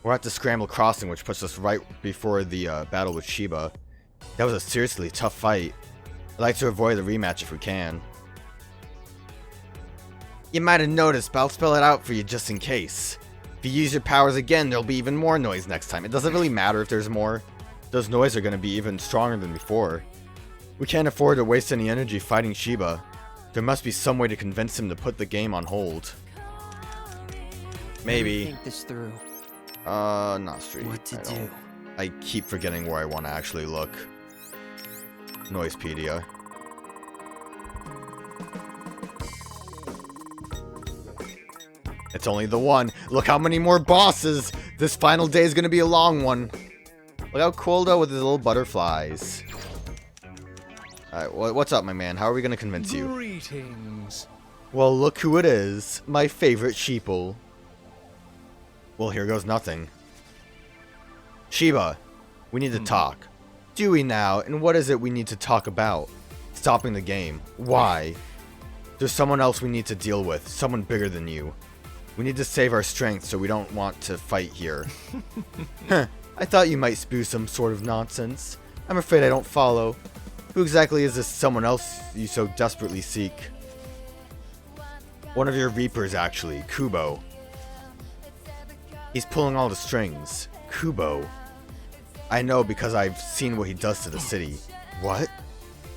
We're at the Scramble Crossing, which puts us right before the battle with Shiba. That was a seriously tough fight. I'd like to avoid the rematch if we can. You might have noticed, but I'll spell it out for you just in case. If you use your powers again, there'll be even more noise next time. It doesn't really matter if there's more. Those noise are going to be even stronger than before. We can't afford to waste any energy fighting Shiba. There must be some way to convince him to put the game on hold. Maybe. Think this through. Not street. What to do? I keep forgetting where I want to actually look. Noisepedia. It's only the one. Look how many more bosses! This final day is gonna be a long one. Look how cool though with his little butterflies. Alright, what's up, my man? How are we gonna convince you? Greetings. Well, look who it is. My favorite sheeple. Well, here goes nothing. Shiba, we need to talk. Do we now? And what is it we need to talk about? Stopping the game. Why? There's someone else we need to deal with. Someone bigger than you. We need to save our strength, so we don't want to fight here. I thought you might spew some sort of nonsense. I'm afraid I don't follow. Who exactly is this someone else you so desperately seek? One of your Reapers, actually. Kubo. He's pulling all the strings. Kubo. I know because I've seen what he does to the city. What?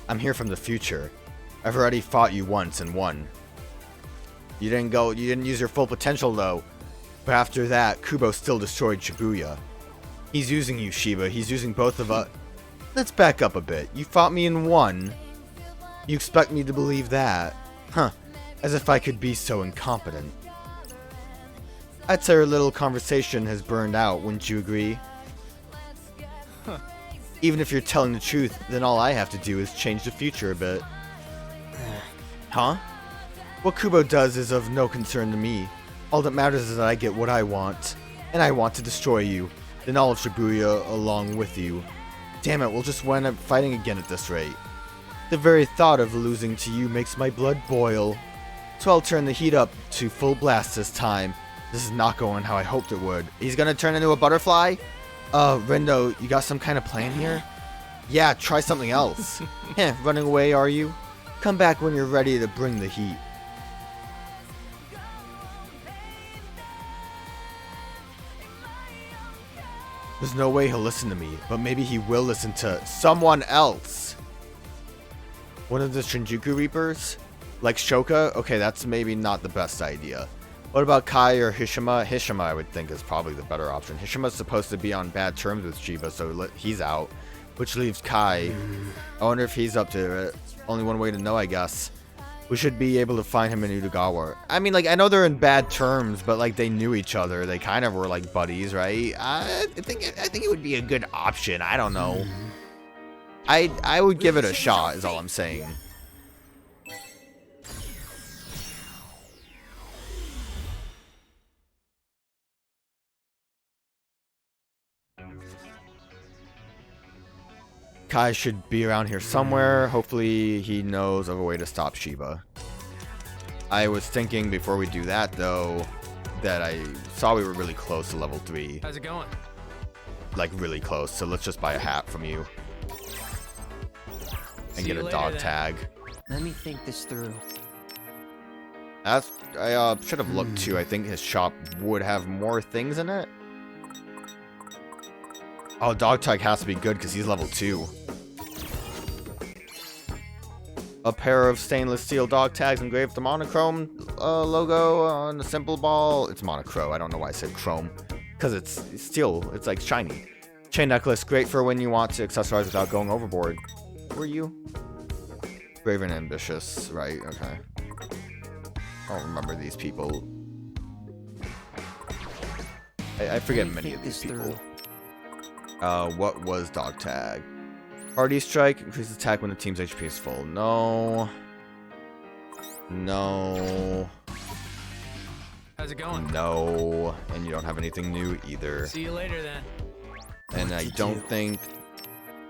I'm here from the future. I've already fought you once and won. You didn't use your full potential though. But after that, Kubo still destroyed Shibuya. He's using you, Shiba. He's using both of us. Let's back up a bit. You fought me and won. You expect me to believe that? Huh. As if I could be so incompetent. I'd say our little conversation has burned out, wouldn't you agree? Huh. Even if you're telling the truth, then all I have to do is change the future a bit. Huh? What Kubo does is of no concern to me. All that matters is that I get what I want. And I want to destroy you. Then all of Shibuya along with you. Damn it, we'll just wind up fighting again at this rate. The very thought of losing to you makes my blood boil. So I'll turn the heat up to full blast this time. This is not going how I hoped it would. He's gonna turn into a butterfly? Rindo, you got some kind of plan here? Yeah, try something else. Heh, running away are you? Come back when you're ready to bring the heat. There's no way he'll listen to me, but maybe he will listen to someone else. One of the Shinjuku Reapers? Like Shoka? Okay, that's maybe not the best idea. What about Kai or Hishima? Hishima, I would think, is probably the better option. Hishima's supposed to be on bad terms with Shiba, so he's out. Which leaves Kai. I wonder if he's up to it. Only one way to know, I guess. We should be able to find him in Utagawa. I mean, like, I know they're in bad terms, but, like, they knew each other. They kind of were, like, buddies, right? I think it would be a good option. I don't know. I would give it a shot, is all I'm saying. Kai should be around here somewhere. Hopefully he knows of a way to stop Shiba. I was thinking before we do that though, that I saw we were really close to level 3. How's it going? Like really close, so let's just buy a hat from you. And get a dog tag. Let me think this through. I should have looked too. I think his shop would have more things in it. Oh, dog tag has to be good because he's level 2. A pair of stainless steel dog tags engraved with the monochrome logo on the simple ball. It's monochrome. I don't know why I said chrome. Because it's steel. It's like shiny. Chain necklace. Great for when you want to accessorize without going overboard. Who are you? Brave and ambitious. Right, okay. I don't remember these people. I forget many of these people. What was dog tag? Party strike, increases attack when the team's HP is full. No. No. How's it going? No. And you don't have anything new either. See you later then. And I don't think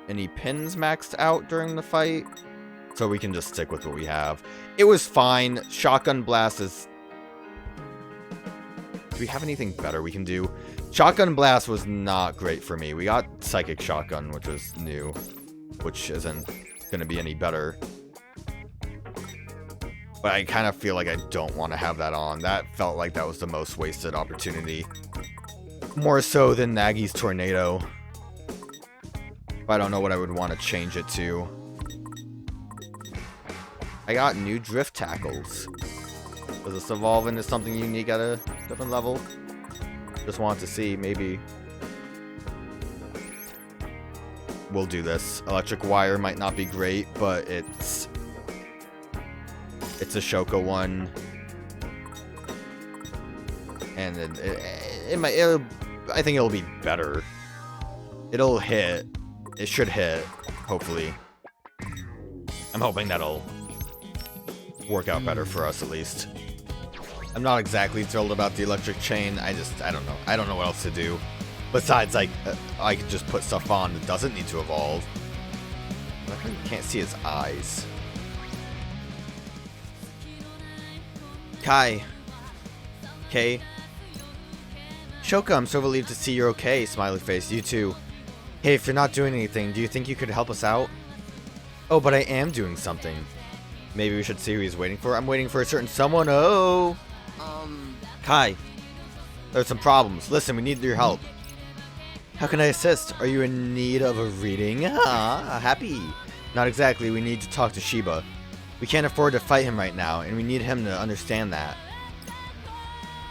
any pins maxed out during the fight. So we can just stick with what we have. It was fine. Shotgun blast is... Do we have anything better we can do? Shotgun Blast was not great for me. We got Psychic Shotgun, which was new, which isn't going to be any better. But I kind of feel like I don't want to have that on. That felt like that was the most wasted opportunity. More so than Nagi's Tornado. But I don't know what I would want to change it to. I got new Drift Tackles. Does this evolve into something unique at a different level? Just wanted to see, maybe. We'll do this. Electric Wire might not be great, but it's a Shoko one. And I think it'll be better. It'll hit. It should hit, hopefully. I'm hoping that'll work out better for us, at least. I'm not exactly thrilled about the electric chain. I don't know. I don't know what else to do. Besides, like, I could just put stuff on that doesn't need to evolve. I can't see his eyes. Kai. Okay. Shoka, I'm so relieved to see you're okay. Smiley face. You too. Hey, if you're not doing anything, do you think you could help us out? Oh, but I am doing something. Maybe we should see who he's waiting for. I'm waiting for a certain someone. Oh. Kai. There's some problems. Listen, we need your help. How can I assist? Are you in need of a reading? Happy. Not exactly. We need to talk to Shiba. We can't afford to fight him right now, and we need him to understand that.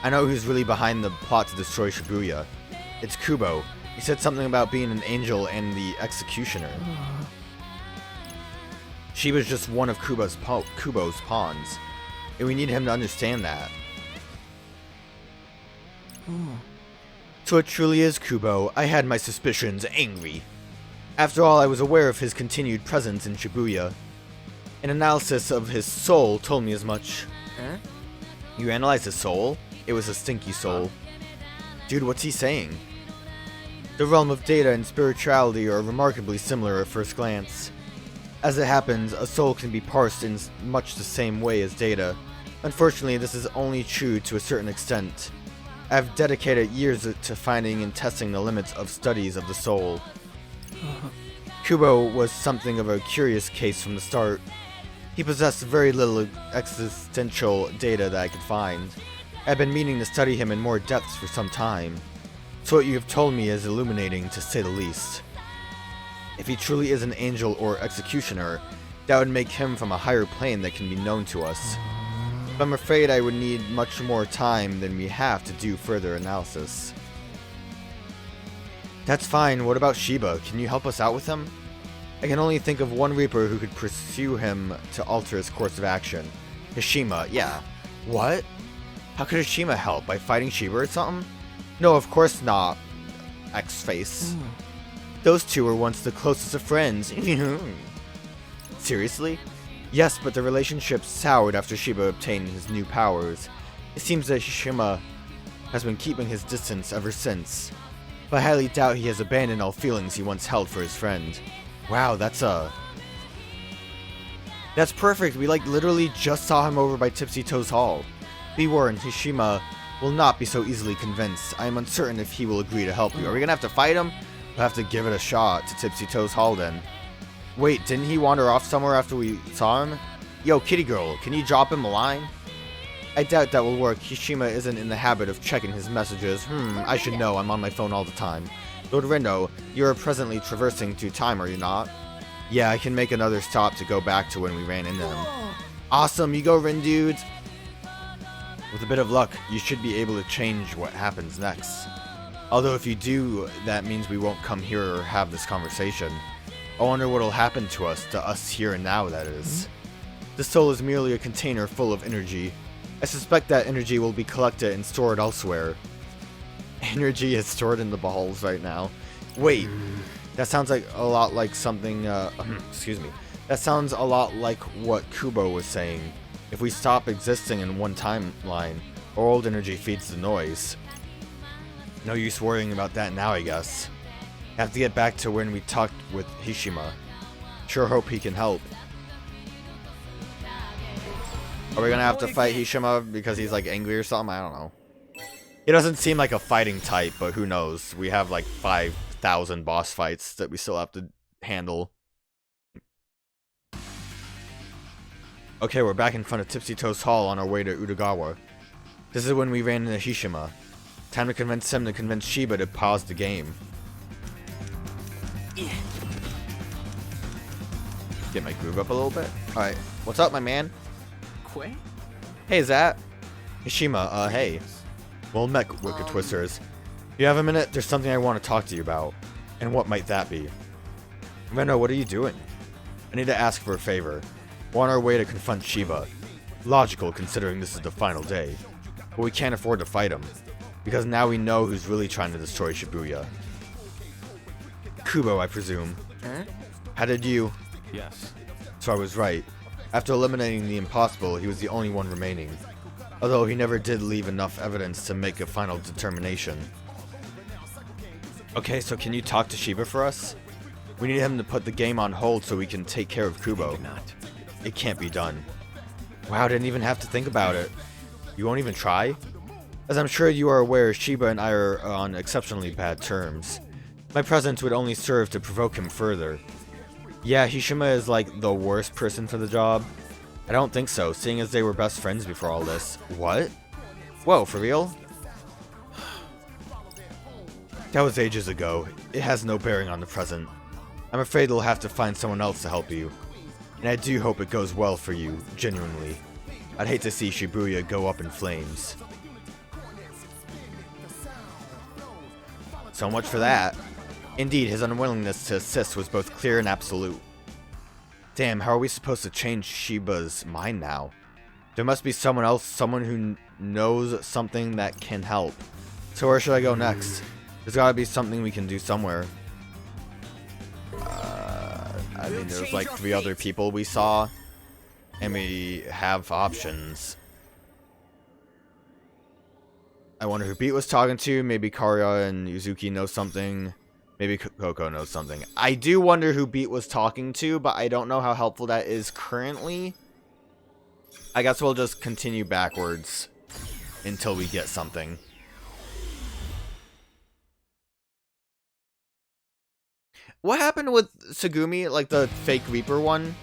I know who's really behind the plot to destroy Shibuya. It's Kubo. He said something about being an angel and the executioner. Shiba's just one of Kubo's pawns, and we need him to understand that. So it truly is Kubo. I had my suspicions angry. After all, I was aware of his continued presence in Shibuya. An analysis of his soul told me as much. Huh? You analyzed his soul? It was a stinky soul. Dude, what's he saying? The realm of data and spirituality are remarkably similar at first glance. As it happens, a soul can be parsed in much the same way as data. Unfortunately, this is only true to a certain extent. I've dedicated years to finding and testing the limits of studies of the soul. Kubo was something of a curious case from the start. He possessed very little existential data that I could find. I've been meaning to study him in more depth for some time. So what you have told me is illuminating, to say the least. If he truly is an angel or executioner, that would make him from a higher plane that can be known to us. But I'm afraid I would need much more time than we have to do further analysis. That's fine. What about Shiba? Can you help us out with him? I can only think of one Reaper who could pursue him to alter his course of action. Hishima, yeah. What? How could Hishima help? By fighting Shiba or something? No, of course not. X-Face. Those two were once the closest of friends. Seriously? Yes, but the relationship soured after Shiba obtained his new powers. It seems that Hishima has been keeping his distance ever since. But I highly doubt he has abandoned all feelings he once held for his friend. Wow, that's perfect. We literally just saw him over by Tipsy Toes Hall. Be warned, Hishima will not be so easily convinced. I am uncertain if he will agree to help you. Are we gonna have to fight him? We'll have to give it a shot to Tipsy Toes Hall then. Wait, didn't he wander off somewhere after we saw him? Yo, kitty girl, can you drop him a line? I doubt that will work. Hishima isn't in the habit of checking his messages. I should know. I'm on my phone all the time. Lord Rindo, you are presently traversing through time, are you not? Yeah, I can make another stop to go back to when we ran into him. Awesome, you go, Rin dudes. With a bit of luck, you should be able to change what happens next. Although if you do, that means we won't come here or have this conversation. I wonder what'll happen to us here and now, that is. The soul is merely a container full of energy. I suspect that energy will be collected and stored elsewhere. Energy is stored in the balls right now. Wait, that sounds like a lot like something, excuse me. That sounds a lot like what Kubo was saying. If we stop existing in one timeline, our old energy feeds the noise. No use worrying about that now, I guess. Have to get back to when we talked with Hishima. Sure hope he can help. Are we gonna have to fight Hishima because he's like angry or something? I don't know. He doesn't seem like a fighting type, but who knows? We have like 5,000 boss fights that we still have to handle. Okay, we're back in front of Tipsy Toast Hall on our way to Udagawa. This is when we ran into Hishima. Time to convince him to convince Shiba to pause the game. Get my groove up a little bit. Alright, what's up, my man? Quay? Hey, Zat. Hishima, hey. Well met, Wicked Twisters. You have a minute? There's something I want to talk to you about. And what might that be? Rindo, what are you doing? I need to ask for a favor. We're on our way to confront Shiba. Logical, considering this is the final day. But we can't afford to fight him. Because now we know who's really trying to destroy Shibuya. Kubo, I presume. Huh? How did you... Yes. So I was right. After eliminating the impossible, he was the only one remaining. Although he never did leave enough evidence to make a final determination. Okay, so can you talk to Shiba for us? We need him to put the game on hold so we can take care of Kubo. Not. It can't be done. Wow, didn't even have to think about it. You won't even try? As I'm sure you are aware, Shiba and I are on exceptionally bad terms. My presence would only serve to provoke him further. Yeah, Hishima is like the worst person for the job. I don't think so, seeing as they were best friends before all this. What? Whoa, for real? That was ages ago. It has no bearing on the present. I'm afraid we'll have to find someone else to help you. And I do hope it goes well for you, genuinely. I'd hate to see Shibuya go up in flames. So much for that. Indeed, his unwillingness to assist was both clear and absolute. Damn, how are we supposed to change Shiba's mind now? There must be someone else, someone who knows something that can help. So where should I go next? There's gotta be something we can do somewhere. I mean, there's like 3 other people we saw. And we have options. I wonder who Beat was talking to. Maybe Karya and Yuzuki know something. Maybe Coco knows something. I do wonder who Beat was talking to, but I don't know how helpful that is currently. I guess we'll just continue backwards until we get something. What happened with Tsugumi, like the fake Reaper one?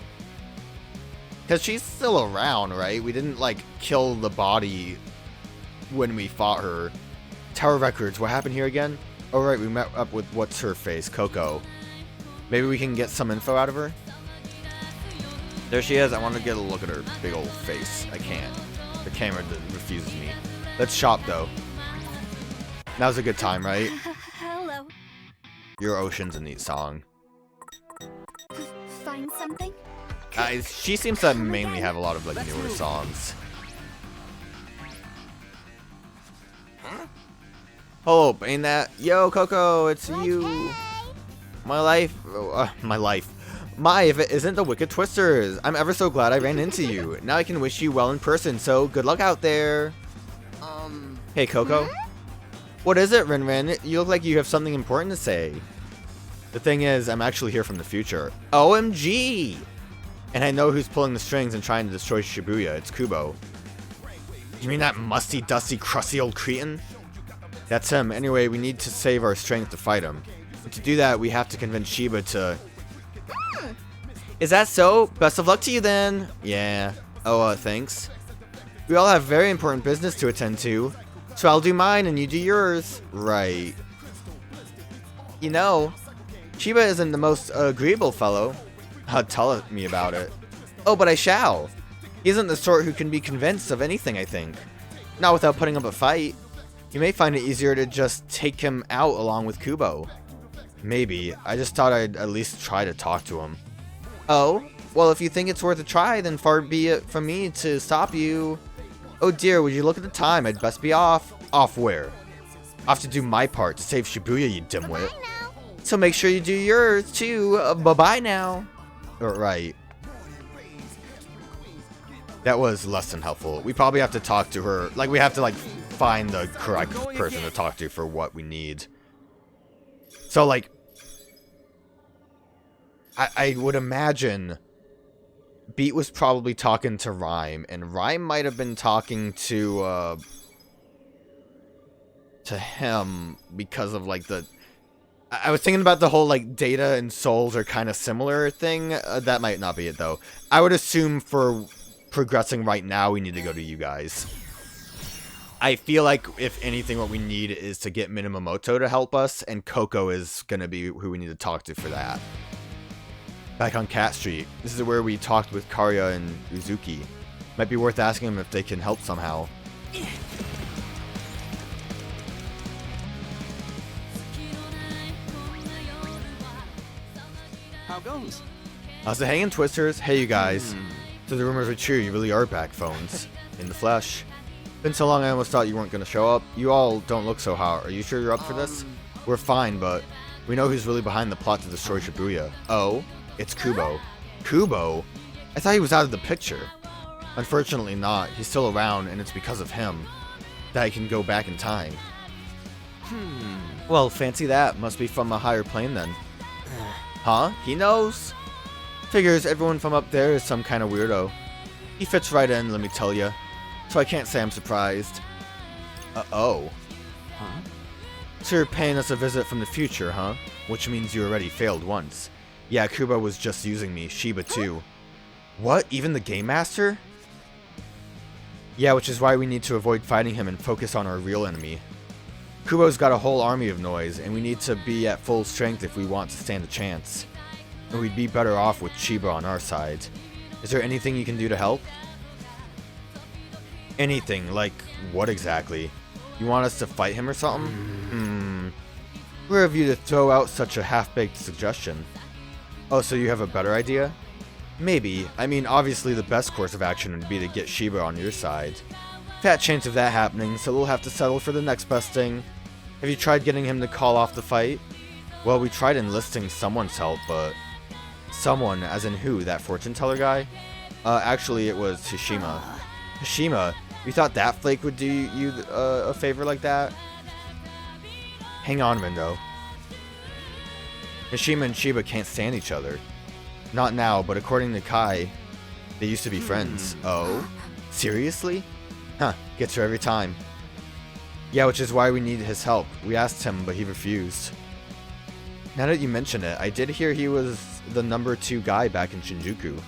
Because she's still around, right? We didn't, like, kill the body when we fought her. Tower Records, what happened here again? Oh, right, we met up with what's-her-face, Coco. Maybe we can get some info out of her? There she is. I want to get a look at her big old face. I can't. The camera refuses me. Let's shop, though. Now's a good time, right? Hello. Your Ocean's a neat song. Find something? She seems to mainly have a lot of, like, newer songs. Hope, ain't that? Yo, Coco, it's you. My life. My, if it isn't the Wicked Twisters. I'm ever so glad I ran into you. Now I can wish you well in person, so good luck out there. Hey, Coco. What is it, Rin? You look like you have something important to say. The thing is, I'm actually here from the future. OMG! And I know who's pulling the strings and trying to destroy Shibuya. It's Kubo. You mean that musty, dusty, crusty old cretin? That's him. Anyway, we need to save our strength to fight him. And to do that, we have to convince Shiba to... Is that so? Best of luck to you then. Yeah. Oh, thanks. We all have very important business to attend to. So I'll do mine and you do yours. Right. You know, Shiba isn't the most agreeable fellow. Tell me about it. Oh, but I shall. He isn't the sort who can be convinced of anything, I think. Not without putting up a fight. You may find it easier to just take him out along with Kubo. Maybe. I just thought I'd at least try to talk to him. Oh? Well, if you think it's worth a try, then far be it from me to stop you. Oh dear, would you look at the time? I'd best be off. Off where? Off to do my part to save Shibuya, you dimwit. So make sure you do yours, too. Bye-bye now. Right. That was less than helpful. We probably have to talk to her. Like, we have to, like, find the correct person to talk to for what we need. So, like, I would imagine Beat was probably talking to Rhyme, and Rhyme might have been talking to, to him because of like the... I was thinking about the whole like data and souls are kind of similar thing. That might not be it though. I would assume for progressing right now we need to go to you guys. I feel like if anything what we need is to get Minamoto to help us, and Coco is going to be who we need to talk to for that. Back on Cat Street. This is where we talked with Karya and Uzuki. Might be worth asking them if they can help somehow. How goes? How's it hanging, Twisters? Hey, you guys. So the rumors are true. You really are back, phones. In the flesh. Been so long I almost thought you weren't going to show up. You all don't look so hot. Are you sure you're up for this? We're fine, but we know who's really behind the plot to destroy Shibuya. Oh, it's Kubo. Kubo? I thought he was out of the picture. Unfortunately not. He's still around, and it's because of him that I can go back in time. Well, fancy that. Must be from a higher plane then. Huh? He knows? Figures everyone from up there is some kind of weirdo. He fits right in, let me tell ya. So I can't say I'm surprised. Uh-oh. Huh? So you're paying us a visit from the future, huh? Which means you already failed once. Yeah, Kubo was just using me. Shiba too. What? Even the Game Master? Yeah, which is why we need to avoid fighting him and focus on our real enemy. Kubo's got a whole army of noise, and we need to be at full strength if we want to stand a chance. And we'd be better off with Shiba on our side. Is there anything you can do to help? Anything? Like, what exactly? You want us to fight him or something? Where have you to throw out such a half-baked suggestion? Oh, so you have a better idea? Maybe. I mean, obviously the best course of action would be to get Shiba on your side. Fat chance of that happening, so we'll have to settle for the next best thing. Have you tried getting him to call off the fight? Well, we tried enlisting someone's help, but... Someone, as in who? That fortune teller guy? Actually, it was Hishima. Hishima? You thought that flake would do you a favor like that? Hang on, Rindo. Hishima and Shiba can't stand each other. Not now, but according to Kai, they used to be friends. Oh? Seriously? Huh, gets her every time. Yeah, which is why we need his help. We asked him, but he refused. Now that you mention it, I did hear he was the #2 guy back in Shinjuku.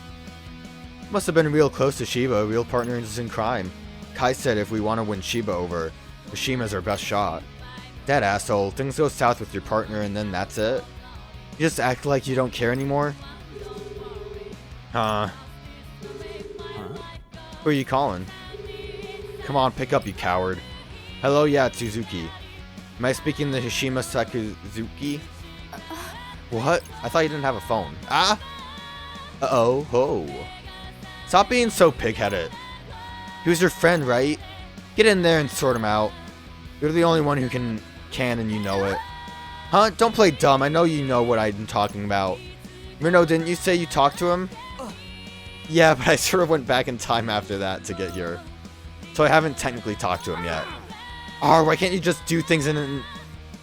Must have been real close to Shiba, real partners in crime. Kai said if we want to win Shiba over, Mishima's our best shot. That asshole, things go south with your partner and then that's it? You just act like you don't care anymore? Huh? Who are you calling? Come on, pick up, you coward. Hello, yeah, it's Suzuki. Am I speaking to Hishima Sakuzuki? What? I thought you didn't have a phone. Ah? Uh-oh, ho. Stop being so pig-headed. He was your friend, right? Get in there and sort him out. You're the only one who can and you know it. Huh? Don't play dumb. I know you know what I'm talking about. Rindo, didn't you say you talked to him? Yeah, but I sort of went back in time after that to get here. So I haven't technically talked to him yet. Oh, why can't you just do things in an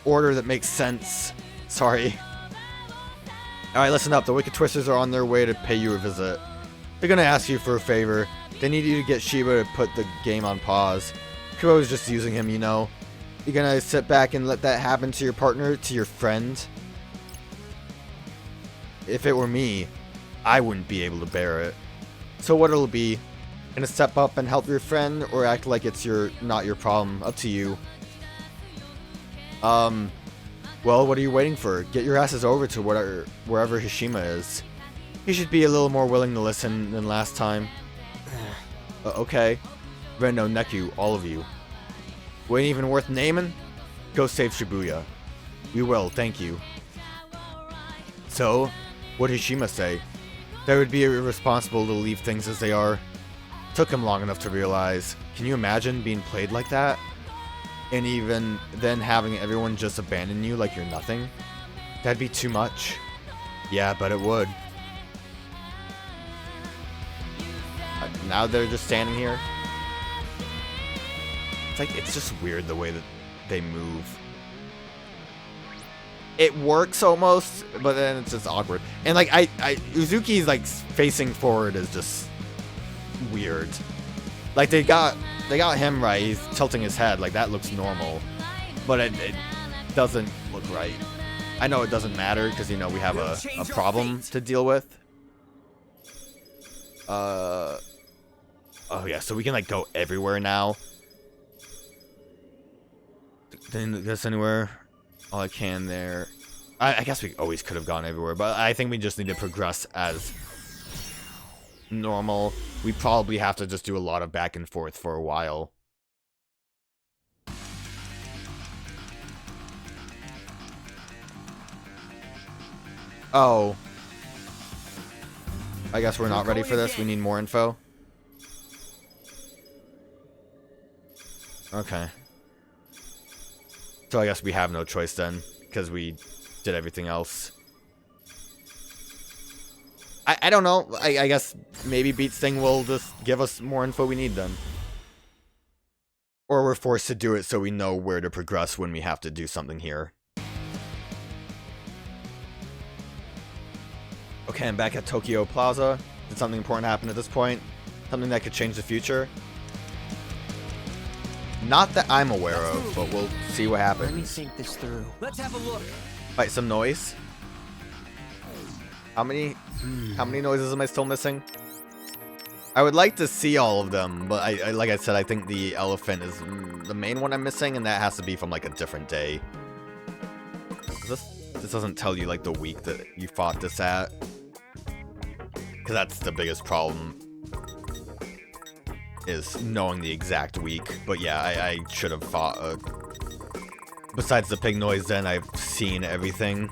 order that makes sense? Sorry. Alright, listen up. The Wicked Twisters are on their way to pay you a visit. They're gonna ask you for a favor. They need you to get Shiba to put the game on pause. Kubo was just using him, you know. You're gonna sit back and let that happen to your partner, to your friend? If it were me, I wouldn't be able to bear it. So what it'll be, gonna step up and help your friend, or act like it's not your problem? Up to you. Well, what are you waiting for? Get your asses over to wherever Hishima is. He should be a little more willing to listen than last time. Okay. Rindo, Neku, all of you. We ain't even worth naming? Go save Shibuya. We will, thank you. So, what'd Hishima say? That would be irresponsible to leave things as they are. Took him long enough to realize. Can you imagine being played like that? And even then having everyone just abandon you like you're nothing? That'd be too much. Yeah, but it would. Now they're just standing here. It's just weird the way that they move. It works almost, but then it's just awkward. And Uzuki's facing forward is just weird. Like they got him right. He's tilting his head. Like that looks normal. but it doesn't look right. I know it doesn't matter because, you know, we have a problem to deal with. Oh yeah, so we can like go everywhere now. Didn't get anywhere. All I can there. I guess we always could have gone everywhere, but I think we just need to progress as normal. We probably have to just do a lot of back and forth for a while. Oh. I guess we're not ready for this. We need more info. Okay. So I guess we have no choice then, because we did everything else. I don't know. I guess maybe Beat's thing will just give us more info we need then. Or we're forced to do it so we know where to progress when we have to do something here. Okay, I'm back at Tokyo Plaza. Did something important happen at this point? Something that could change the future? Not that I'm aware of, but we'll see what happens. Let me think this through. Let's have a look. Fight some noise. How many noises am I still missing? I would like to see all of them, but I like I said, I think the elephant is the main one I'm missing, and that has to be from like a different day. This doesn't tell you like the week that you fought this at, because that's the biggest problem, is knowing the exact week. But yeah, I should have fought besides the pig noise, then I've seen everything.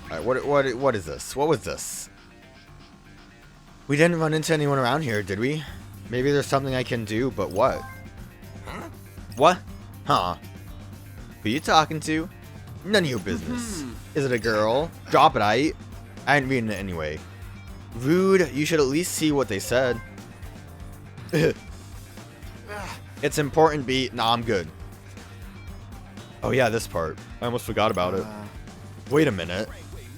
Alright, what is this? What was this? We didn't run into anyone around here, did we? Maybe there's something I can do, but what? Huh? What? Huh? Who you talking to? None of your business. Is it a girl? Drop it, I ain't reading it anyway. Rude, you should at least see what they said. It's important, Beat. Nah, I'm good. Oh yeah, this part. I almost forgot about it. Wait a minute.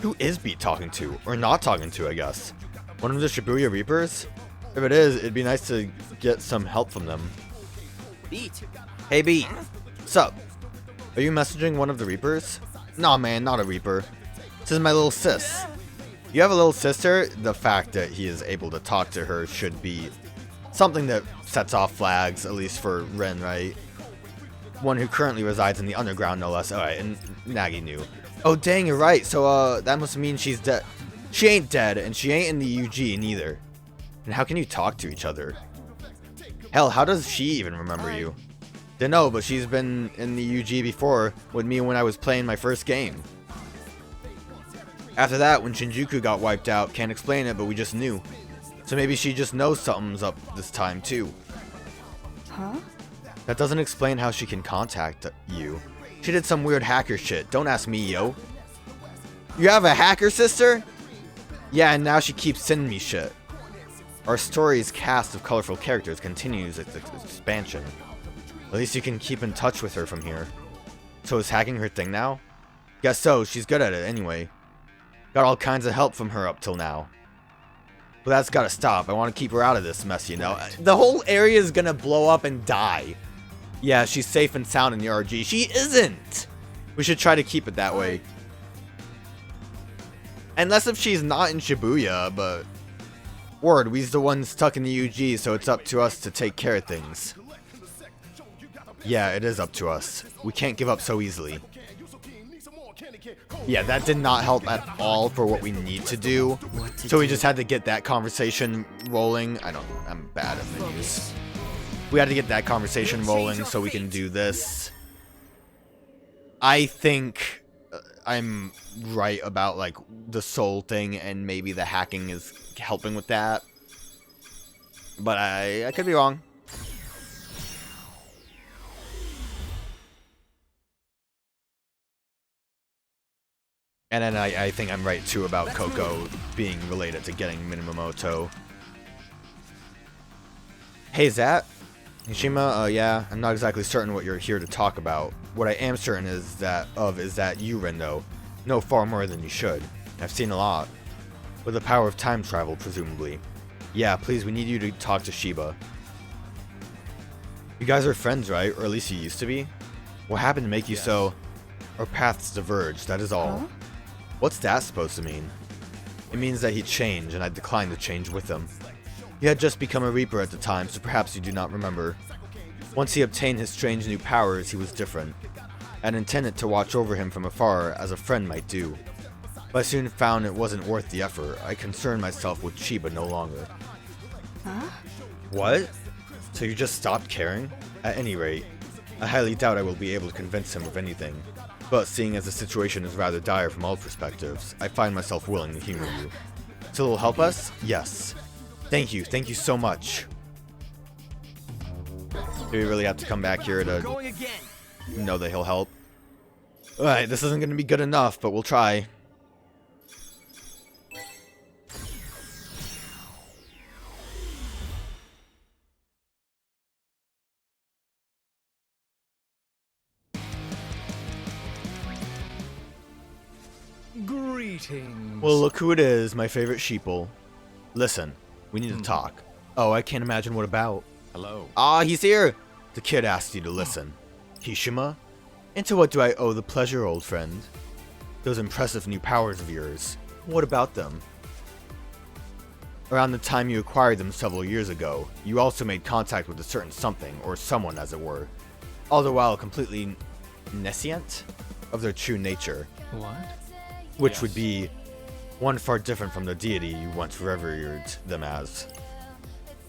Who is Beat talking to? Or not talking to, I guess. One of the Shibuya Reapers? If it is, it'd be nice to get some help from them. Beat. Hey Beat. What's up? Are you messaging one of the Reapers? Nah man, not a Reaper. This is my little sis. You have a little sister? The fact that he is able to talk to her should be something that sets off flags, at least for Ren, right? One who currently resides in the underground, no less. Alright, and Nagi knew. Oh dang, you're right. So that must mean she's dead. She ain't dead, and she ain't in the UG neither. And how can you talk to each other? Hell, how does she even remember you? Dunno, but she's been in the UG before with me when I was playing my first game. After that, when Shinjuku got wiped out, can't explain it, but we just knew. So maybe she just knows something's up this time too. Huh? That doesn't explain how she can contact you. She did some weird hacker shit. Don't ask me, yo. You have a hacker sister? Yeah, and now she keeps sending me shit. Our story's cast of colorful characters continues its expansion. At least you can keep in touch with her from here. So is hacking her thing now? Guess so, she's good at it anyway. Got all kinds of help from her up till now. But that's gotta stop. I want to keep her out of this mess, you know. The whole area is gonna blow up and die. Yeah, she's safe and sound in the RG. She isn't! We should try to keep it that way. Unless if she's not in Shibuya, but... Word, we's the ones stuck in the UG, so it's up to us to take care of things. Yeah, it is up to us. We can't give up so easily. Yeah, that did not help at all for what we need to do. So we just had to get that conversation rolling. I'm bad at menus. We had to get that conversation rolling so we can do this. I think I'm right about like the soul thing, and maybe the hacking is helping with that. But I could be wrong. And then I think I'm right too about Coco being related to getting Minamoto. Hey Zat? Nishima, yeah, I'm not exactly certain what you're here to talk about. What I am certain is that you, Rindo, know far more than you should. I've seen a lot. With the power of time travel, presumably. Yeah, please, we need you to talk to Shiba. You guys are friends, right? Or at least you used to be? What happened to make you so... Our paths diverged, that is all. Huh? What's that supposed to mean? It means that he changed, and I declined to change with him. He had just become a Reaper at the time, so perhaps you do not remember. Once he obtained his strange new powers, he was different. I had intended to watch over him from afar, as a friend might do. But I soon found it wasn't worth the effort. I concerned myself with Chiba no longer. Huh? What? So you just stopped caring? At any rate, I highly doubt I will be able to convince him of anything. But seeing as the situation is rather dire from all perspectives, I find myself willing to humor you. So it'll help us? Yes. Thank you so much. Do we really have to come back here to Going again. know that he'll help? Alright, this isn't going to be good enough, but we'll try. Greetings. Well, look who it is, my favorite sheeple. Listen, we need to talk. Oh, I can't imagine what about. Hello. Ah, he's here! The kid asked you to listen. Kishima? And to what do I owe the pleasure, old friend? Those impressive new powers of yours. What about them? Around the time you acquired them several years ago, you also made contact with a certain something, or someone as it were. All the while completely nescient of their true nature. What? Which would be one far different from the deity you once revered them as.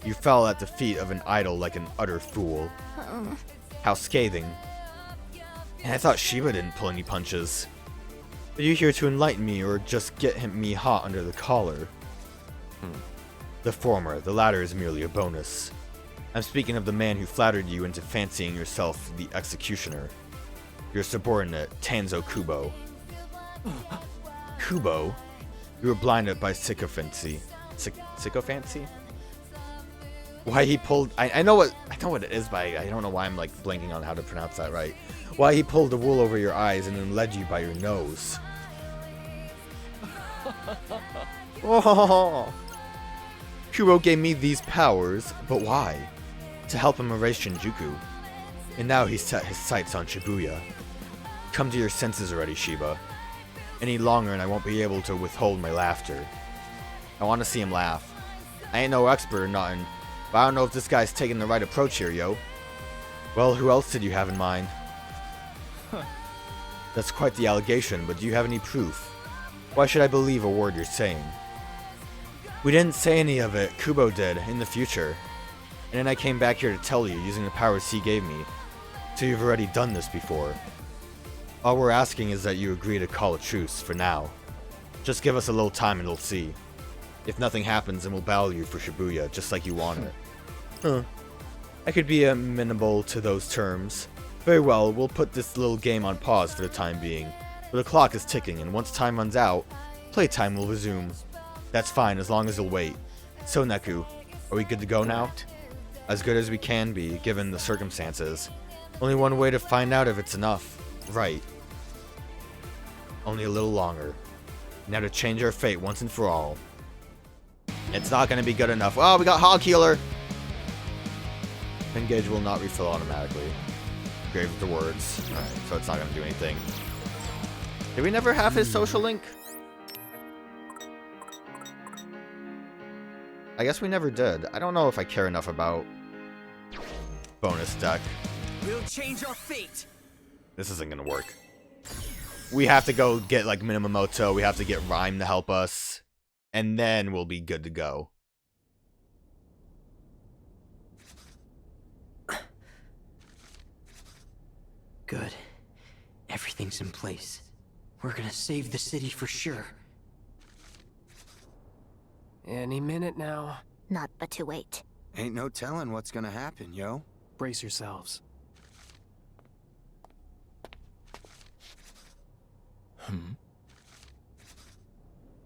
You fell at the feet of an idol like an utter fool. How scathing. And I thought Shiba didn't pull any punches. Are you here to enlighten me or just get me hot under the collar? The former, the latter is merely a bonus. I'm speaking of the man who flattered you into fancying yourself the executioner. Your subordinate, Tanzo Kubo. Kubo? You were blinded by sycophancy. Sycophancy? Why he pulled... I know what it is, but I don't know why I'm like blanking on how to pronounce that right. Why he pulled the wool over your eyes and then led you by your nose. Oh. Kubo gave me these powers, but why? To help him erase Shinjuku. And now he's set his sights on Shibuya. Come to your senses already, Shiba. Any longer and I won't be able to withhold my laughter. I want to see him laugh. I ain't no expert or nothing, but I don't know if this guy's taking the right approach here, yo. Well, who else did you have in mind? That's quite the allegation, but do you have any proof? Why should I believe a word you're saying? We didn't say any of it, Kubo did, in the future. And then I came back here to tell you, using the powers he gave me. So you've already done this before. All we're asking is that you agree to call a truce, for now. Just give us a little time and we'll see. If nothing happens, then we'll battle you for Shibuya, just like you wanted. Huh. I could be amenable to those terms. Very well, we'll put this little game on pause for the time being. But the clock is ticking, and once time runs out, playtime will resume. That's fine, as long as you'll wait. So, Neku, are we good to go now? As good as we can be, given the circumstances. Only one way to find out if it's enough. Right. Only a little longer. Now to change our fate once and for all. It's not going to be good enough. Oh, we got Hog Healer! Engage will not refill automatically. Grave with the words. Alright, so it's not going to do anything. Did we never have his social link? I guess we never did. I don't know if I care enough about bonus deck. We'll change our fate. This isn't gonna work. We have to go get like Minamoto. We have to get Rhyme to help us, and then we'll be good to go. Good. Everything's in place. We're gonna save the city for sure. Any minute now. Not but to wait. Ain't no telling what's gonna happen, yo. Brace yourselves.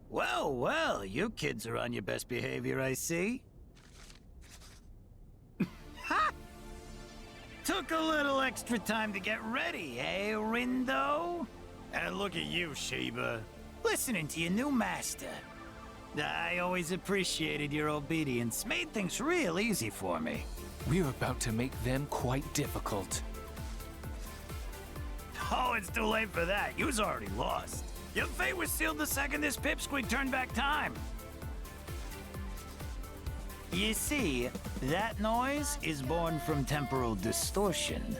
Well, well, you kids are on your best behavior, I see. Ha! Took a little extra time to get ready, eh, Rindo? And look at you, Shiba. Listening to your new master. I always appreciated your obedience. Made things real easy for me. We're about to make them quite difficult. Oh, it's too late for that. You's already lost. Your fate was sealed the second this pipsqueak turned back time. You see, that noise is born from temporal distortion.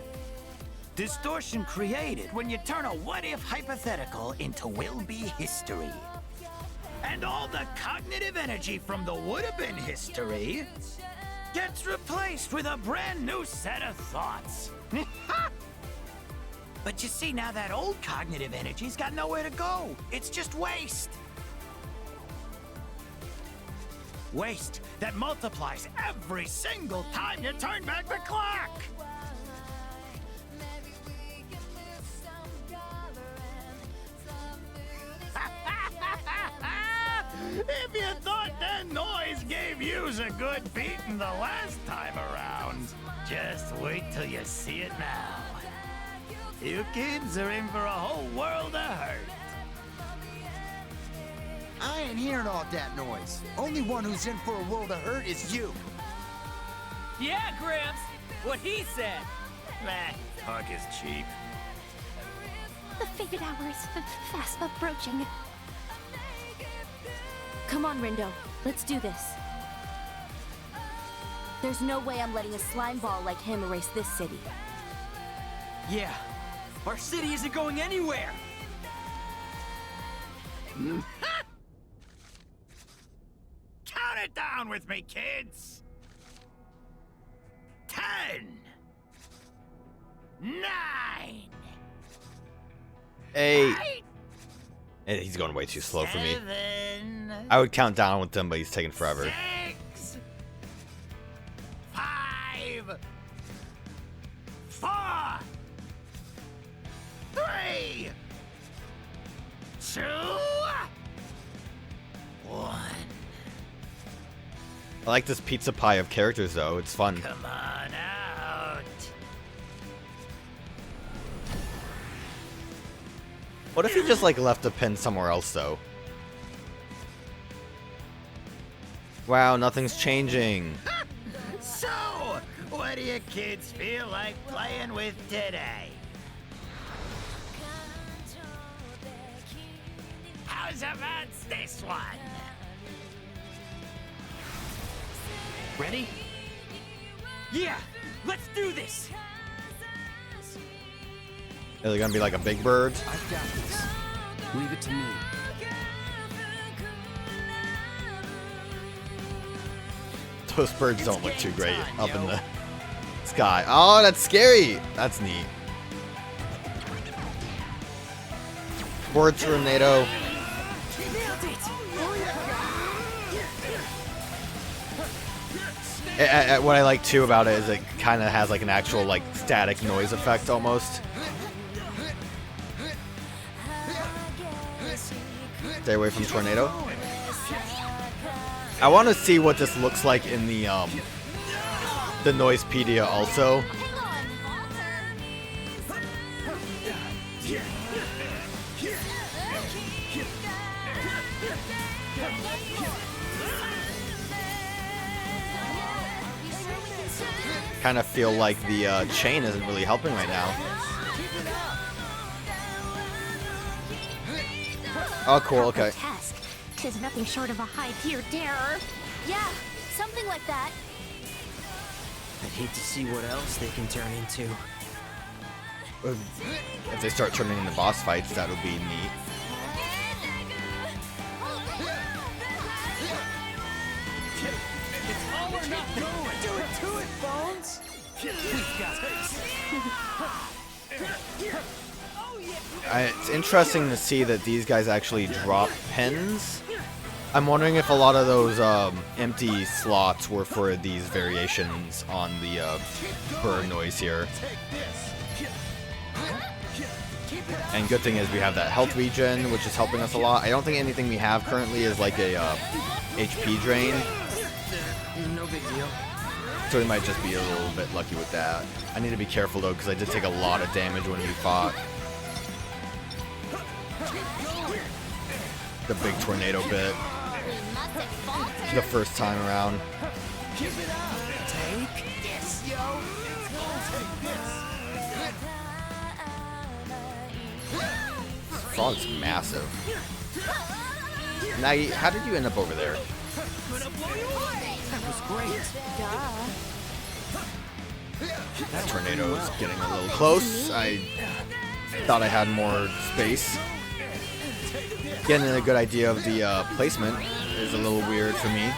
Distortion created when you turn a what-if hypothetical into will-be history. And all the cognitive energy from the would-have-been history gets replaced with a brand new set of thoughts. But you see, now that old cognitive energy's got nowhere to go. It's just waste. Waste that multiplies every single time you turn back the clock. If you thought that noise gave yous a good beating the last time around, just wait till you see it now. You kids are in for a whole world of hurt. I ain't hearing all that noise. Only one who's in for a world of hurt is you. Yeah, Gramps! What he said! Meh, talk is cheap. The fated hour is fast approaching. Come on, Rindo. Let's do this. There's no way I'm letting a slime ball like him erase this city. Yeah, our city isn't going anywhere! Count it down with me, kids. 10, 9, 8. 8, He's going way too slow for me. 7, I would count down with him, but he's taking forever. 6, 5, 4, 3, 2, 1. I like this pizza pie of characters, though. It's fun. Come on out. What if he just, like, left a pin somewhere else, though? Wow, nothing's changing. So, what do you kids feel like playing with today? How's about this one? Ready? Yeah! Let's do this! Are they gonna be like a big bird? I've got this. Leave it to me. Those birds don't look too great up in the sky. Oh, that's scary! That's neat. Word tornado. What I like too about it is it kind of has like an actual like static noise effect almost. Stay away from tornado. I want to see what this looks like in the Noisepedia also. Kind of feel like the chain isn't really helping right now. Oh, cool. Okay. Task. 'Tis nothing short of a high-tier terror. Yeah, something like that. I'd hate to see what else they can turn into. If they start turning into boss fights, that would be neat. Do it, Bones! It's interesting to see that these guys actually drop pins. I'm wondering if a lot of those empty slots were for these variations on the bird noise here. And good thing is we have that health regen, which is helping us a lot. I don't think anything we have currently is like a HP drain. No big deal. So we might just be a little bit lucky with that. I need to be careful though, because I did take a lot of damage when we fought the big tornado bit. the first time around. Take this, yo. Frog's massive. Nagi, how did you end up over there? That was great. That tornado's getting a little close. I thought I had more space. Getting a good idea of the placement is a little weird for me.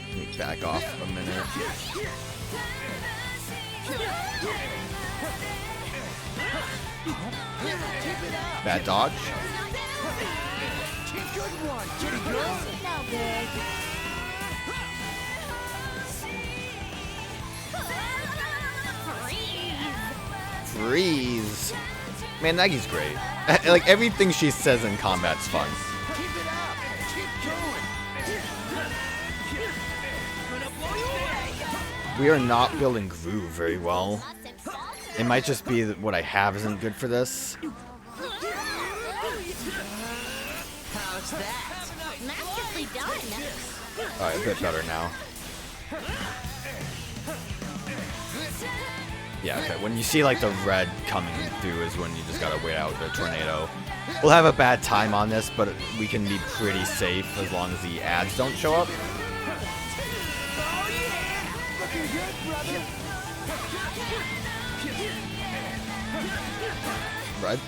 Let me back off a minute. Bad dodge. Good one, kitty girl. Freeze. Man, Nagi's great. Like, everything she says in combat's fun. Keep it up. Keep going. We are not building groove very well. It might just be that what I have isn't good for this. How's that? Masterfully done. Alright, a bit better now. Yeah, okay. When you see like the red coming through is when you just gotta wait out the tornado. We'll have a bad time on this, but we can be pretty safe as long as the ads don't show up. Red.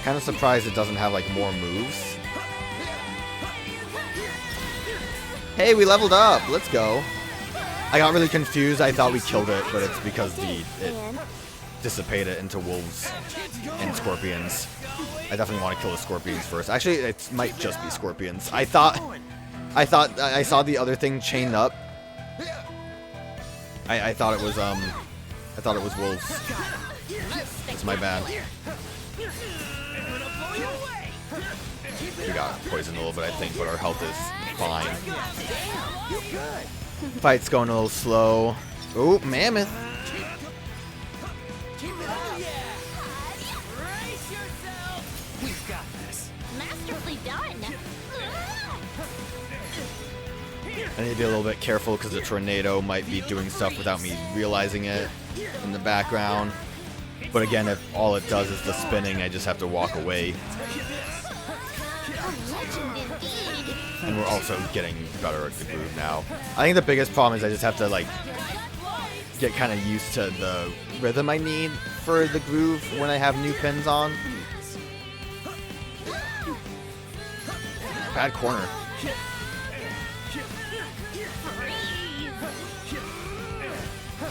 Kind of surprised it doesn't have like more moves. Hey, we leveled up. Let's go. I got really confused. I thought we killed it, but it's because it dissipated into wolves and scorpions. I definitely want to kill the scorpions first. Actually, it might just be scorpions. I thought I saw the other thing chained up. I thought it was wolves. It's my bad. We got poisoned a little bit, I think, but our health is fine. Fight's going a little slow. Oh, mammoth. We've got this. Masterfully done. I need to be a little bit careful because the tornado might be doing stuff without me realizing it in the background. But again, if all it does is the spinning, I just have to walk away. And we're also getting better at the groove now. I think the biggest problem is I just have to like get kind of used to the rhythm I need for the groove when I have new pins on. Bad corner.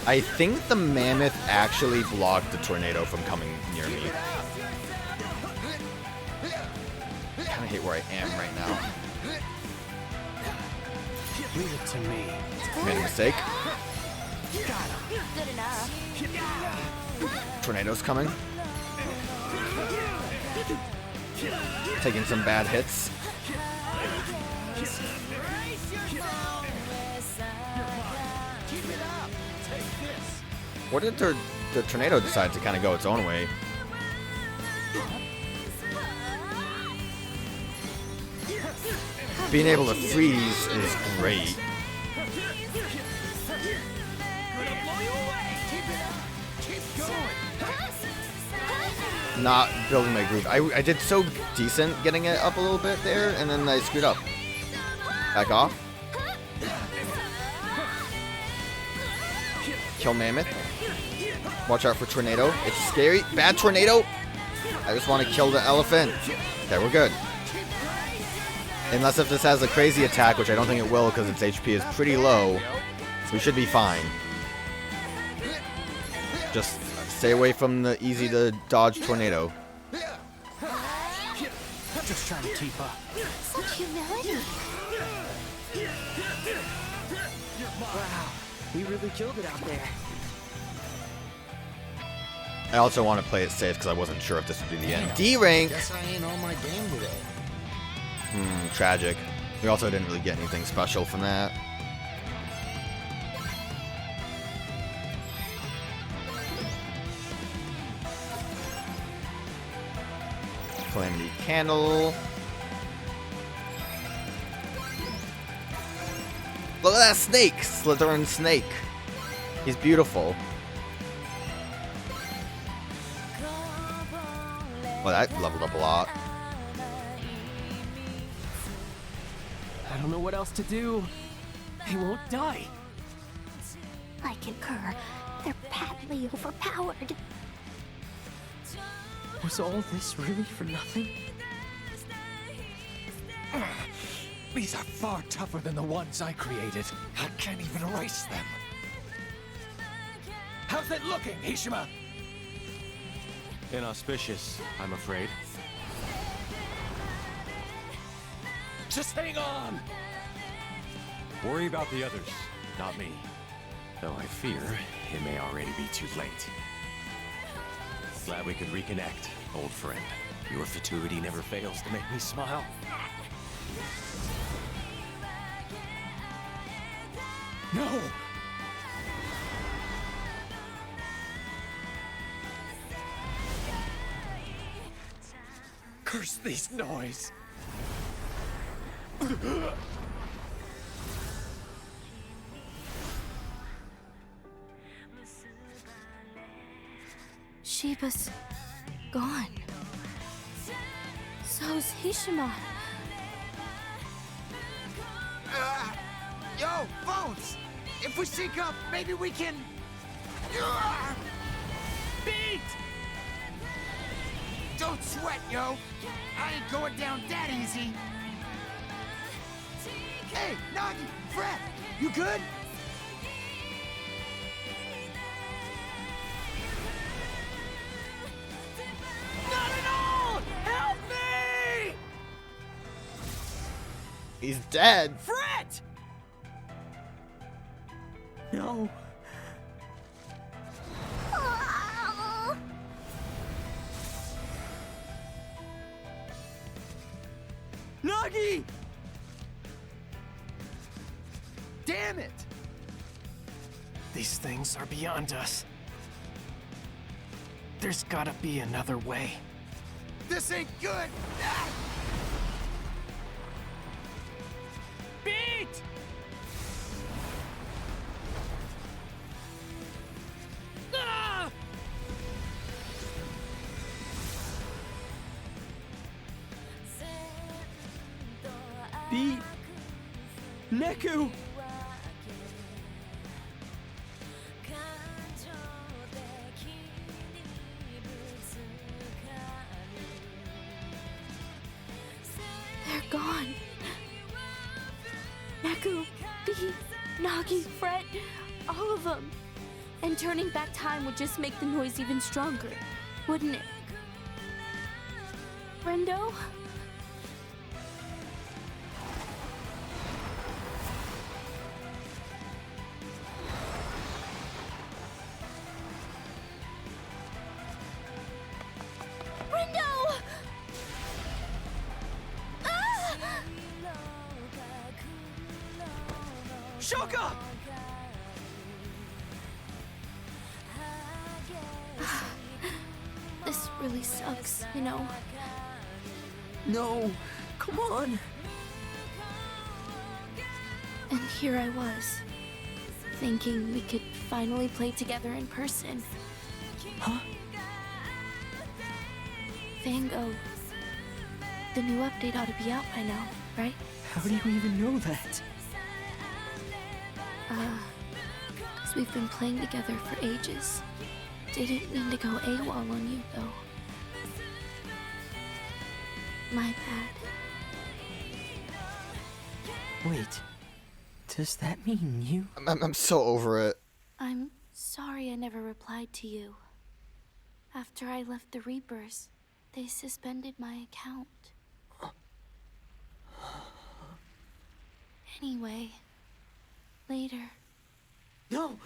I think the mammoth actually blocked the tornado from coming near me. I kind of hate where I am right now. Leave it to me. Made a mistake. Good enough. Tornado's coming. Taking some bad hits. What did the tornado decide to kind of go its own way? Being able to freeze is great. Not building my groove. I did so decent getting it up a little bit there, and then I screwed up. Back off. Kill mammoth. Watch out for tornado. It's scary. Bad tornado. I just want to kill the elephant. Okay, we're good. Unless if this has a crazy attack, which I don't think it will because its HP is pretty low, we should be fine. Just stay away from the easy to dodge tornado. Just trying to keep up. Such humility. Wow, we really killed it out there. I also want to play it safe because I wasn't sure if this would be the end. D rank! Guess I ain't on my game today. Tragic. We also didn't really get anything special from that. Calamity Candle. Look at that snake! Slytherin snake. He's beautiful. Well, that leveled up a lot. I don't know what else to do. They won't die. I concur. They're patently overpowered. Was all this really for nothing? These are far tougher than the ones I created. I can't even erase them. How's it looking, Hishima? Inauspicious, I'm afraid. Just hang on! Worry about the others, not me. Though I fear it may already be too late. Glad we could reconnect, old friend. Your fatuity never fails to make me smile. No! Curse these noise! Shiba's gone. So's Hishima. Yo, Bones! If we sync up, maybe we can... Beat! Don't sweat, yo! I ain't going down that easy! Hey, Nagi, Fred, you good? Not at all! Help me! He's dead. Fret! No. Nagi! Damn it! These things are beyond us. There's gotta be another way. This ain't good! Beat! Ah! Beat! Neku! They're gone. Neku, Bee, Nagi, Fret, all of them. And turning back time would just make the noise even stronger, wouldn't it? Rindo? Rindo! Ah! Shoka! This really sucks, you know. No! Come on! And here I was, thinking we could finally play together in person. Huh? Vango, the new update ought to be out by now, right? How do you even know that? Because we've been playing together for ages. Didn't mean to go AWOL on you, though. My bad. Wait. Does that mean you? I'm so over it. I'm sorry I never replied to you. After I left the Reapers, they suspended my account. Anyway, later. No!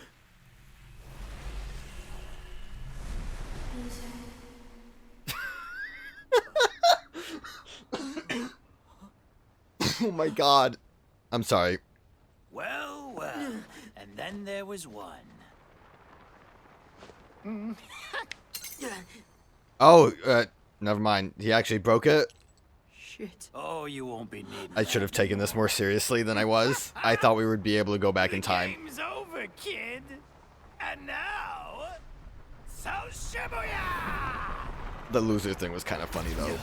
Oh my god. I'm sorry. Well, well. And then there was one. Oh, never mind. He actually broke it. Shit. Oh, you won't be needing I should have taken this more seriously than I was. I thought we would be able to go back in time. Game's over, kid. And now, so Shibuya! The loser thing was kind of funny, though.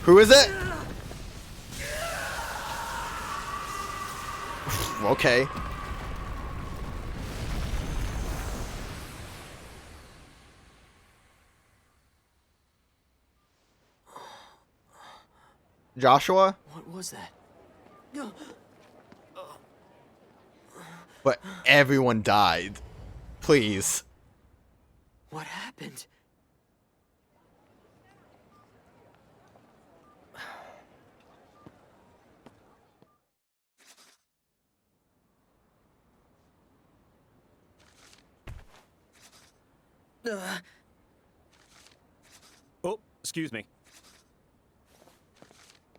Who is it? Okay. Joshua? What was that? But everyone died. Please. What happened? Oh, excuse me.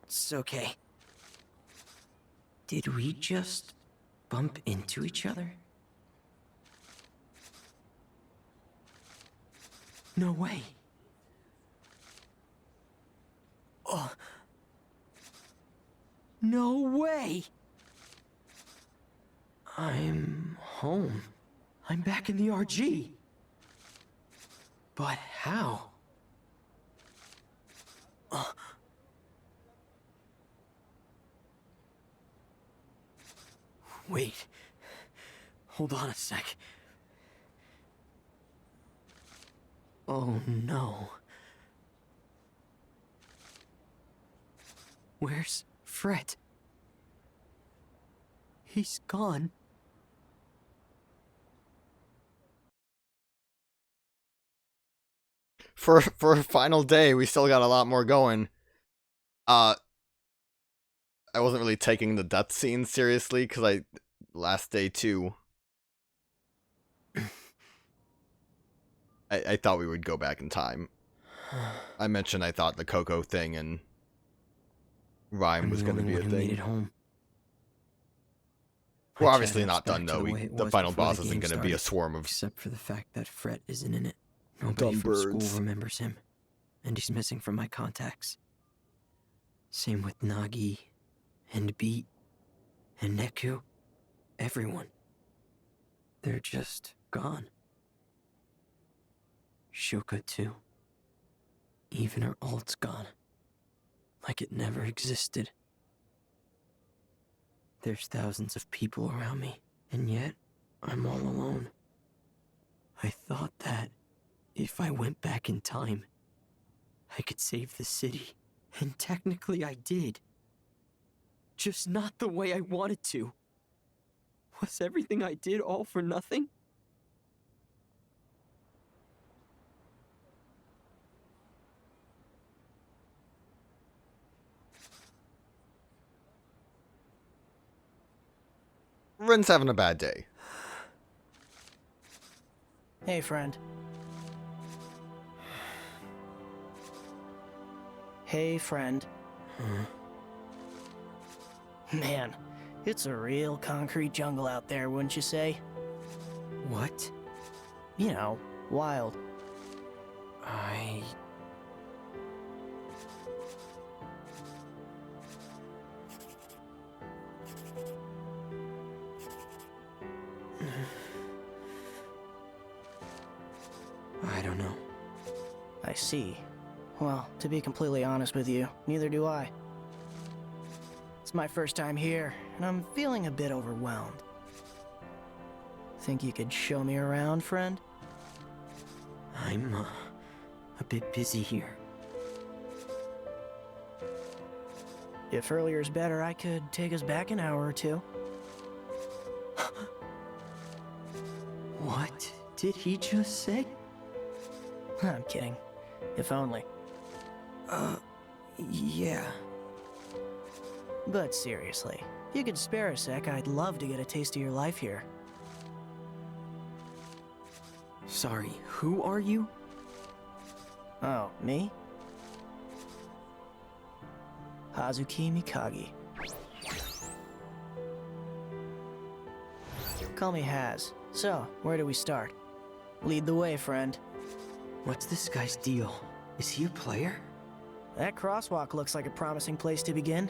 It's okay. Did we just bump into each other? No way. Oh. No way! I'm home. I'm back in the RG. But how? Wait. Hold on a sec. Oh no. Where's Fred? He's gone. For a final day, we still got a lot more going. I wasn't really taking the death scene seriously because last day too. I thought we would go back in time. I mentioned I thought the Coco thing and Rhyme was going to be a thing. Home. We're obviously not done though. The final boss isn't going to be a swarm of except for the fact that Fred isn't in it. Nobody dumb from school birds. remembers him, and he's missing from my contacts. Same with Nagi, and Beat, and Neku. Everyone. They're just gone. Shoka too. Even her alt's gone. Like it never existed. There's thousands of people around me, and yet I'm all alone. I thought that if I went back in time, I could save the city, and technically I did. Just not the way I wanted to. Was everything I did all for nothing? Rin's having a bad day. Hey, friend. Hey, friend. Man, it's a real concrete jungle out there, wouldn't you say? What? You know, wild. I don't know. I see. Well, to be completely honest with you, neither do I. It's my first time here, and I'm feeling a bit overwhelmed. Think you could show me around, friend? I'm, a bit busy here. If earlier's better, I could take us back an hour or two. What did he just say? I'm kidding. If only. Yeah. But seriously, if you could spare a sec, I'd love to get a taste of your life here. Sorry, who are you? Oh, me? Hazuki Mikagi. Call me Haz. So, where do we start? Lead the way, friend. What's this guy's deal? Is he a player? That crosswalk looks like a promising place to begin.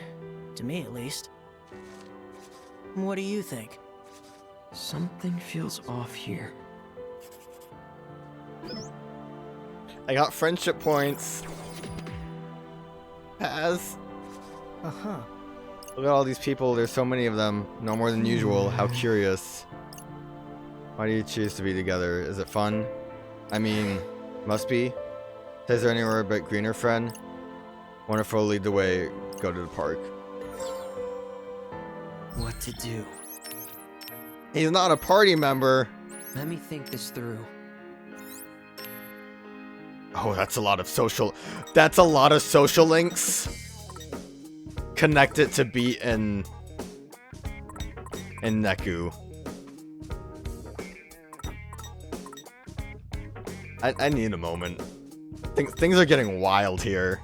To me, at least. What do you think? Something feels off here. I got friendship points. Pass. Uh-huh. Look at all these people. There's so many of them. No more than usual. How curious. Why do you choose to be together? Is it fun? I mean, must be. Is there anywhere but greener, friend? Wonderful, lead the way. Go to the park. What to do? He's not a party member. Let me think this through. Oh, that's a lot of social. That's a lot of social links. Connect it to Beat and Neku. I need a moment. Things are getting wild here.